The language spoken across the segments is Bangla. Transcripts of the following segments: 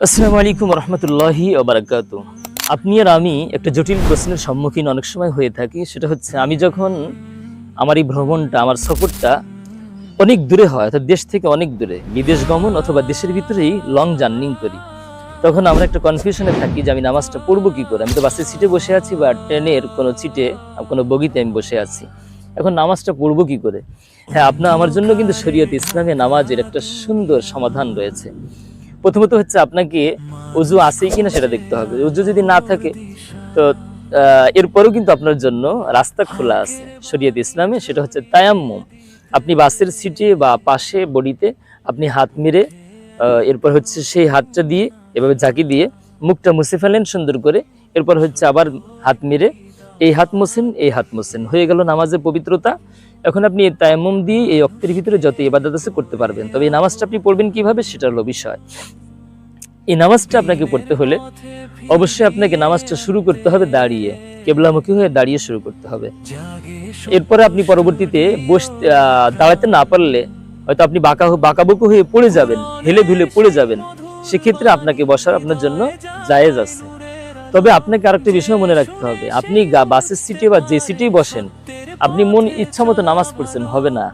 আসসালামু আলাইকুম রহমতুল্লাহি ওয়া বারাকাতুহু। আপনি আর আমি একটা জটিল প্রশ্নের সম্মুখীন অনেক সময় হয়ে থাকি। সেটা হচ্ছে, আমি যখন আমার এই ভ্রমণটা, আমার সফরটা অনেক দূরে হয়, অর্থাৎ দেশ থেকে অনেক দূরে, বিদেশ গমন অথবা দেশের ভিতরেই লং জার্নিং করি, তখন আমরা একটা কনফিউশনে থাকি যে আমি নামাজটা পড়বো কি করে। আমি তো বাসের সিটে বসে আছি বা ট্রেনের কোনো সিটে, কোনো বগিতে আমি বসে আছি, এখন নামাজটা পড়বো কি করে। হ্যাঁ, আমার জন্য কিন্তু শরীয়ত ইসলামে নামাজের একটা সুন্দর সমাধান রয়েছে। প্রথমত হচ্ছে, আপনাকে ওযু আছে কিনা সেটা দেখতে হবে। ওযু যদি না থাকে তো এরপরও কিন্তু আপনার জন্য রাস্তা খোলা আছে শরীয়ত ইসলামে, সেটা হচ্ছে তায়াম্মুম। আপনি বাসের সিটে বা পাশে বডিতে আপনি হাত মেরে, এরপর হচ্ছে সেই হাতটা দিয়ে এভাবে ঝাঁকি দিয়ে মুখটা মুছে ফেলেন সুন্দর করে, এরপর হচ্ছে আবার হাত মেরে এই হাত মোছেন, এই হাত মোছেন, হয়ে গেল নামাজের পবিত্রতা। এখন আপনি তায়াম্মুম দিয়ে এই ওয়াক্তের ভিতরে যত ইবাদত আছে করতে পারবেন। তবে এই নামাজটা আপনি পড়বেন কিভাবে, সেটা হলো বিষয়। এই নামাজটা আপনাকে পড়তে হলে অবশ্যই আপনাকে নামাজটা শুরু করতে হবে দাঁড়িয়ে, কেবলামুখী হয়ে দাঁড়িয়ে শুরু করতে হবে। এরপরে আপনি পরবর্তীতে দাঁড়াতে না পারলে হয়তো আপনি বাঁকাবুকু হয়ে পড়ে যাবেন, হেলে ধুলে পড়ে যাবেন, সেক্ষেত্রে আপনাকে বসার আপনার জন্য জায়েজ আছে। তবে আপনাকে আরেকটা বিষয় মনে রাখতে হবে, আপনি বাসের সিটে বা যে সিটেই বসেন, আপনি মন ইচ্ছা মতো নামাজ পড়ছেন হবে না।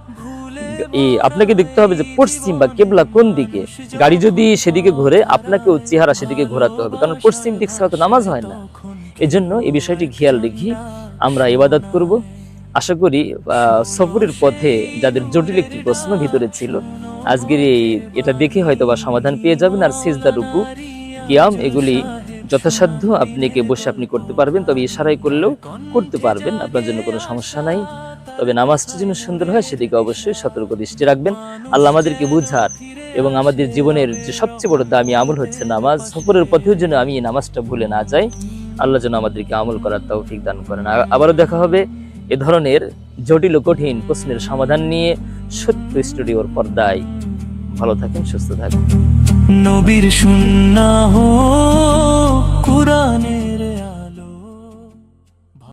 আপনাকে দেখতে হবে যে পশ্চিম বা কেবলা কোন দিকে। গাড়ি যদি সেদিকে ঘোরে, আপনাকেও চেহারা সেদিকে ঘোরাতে হবে, কারণ পশ্চিম দিক ছাড়া তো নামাজ হয় না। এই জন্য এই বিষয়টি খেয়াল রেখে আমরা ইবাদত করব। আশা করি সফরের পথে যাদের জটিল একটি প্রশ্ন ভিতরে ছিল, আজকের এটা দেখে হয়তো বা সমাধান পেয়ে যাবেন। আর সিজদা, রুকু, কিয়াম এগুলি যথাসাধ্য আপনাকে বসে আপনি করতে পারবেন, তবে ইশারায় করলেও করতে পারবেন, আপনার জন্য কোনো সমস্যা নাই। তবে নামাজটা যেন সুন্দর হয় সেদিকে অবশ্যই সতর্ক দৃষ্টি রাখবেন। আল্লাহ আমাদেরকে বুঝার এবং আমাদের জীবনের যে সবচেয়ে বড় দামি আমল হচ্ছে নামাজ, সফরের পথেও যেন আমি এই নামাজটা ভুলে না যাই। আল্লাহ যেন আমাদেরকে আমল করার তৌফিক দান করেন। আবারও দেখা হবে এ ধরনের জটিল ও কঠিন প্রশ্নের সমাধান নিয়ে সত্য স্টুডিওর পর্দায়। ভালো থাকেন, সুস্থ থাকেন। নবীর সুন্নাহ কুরআনে।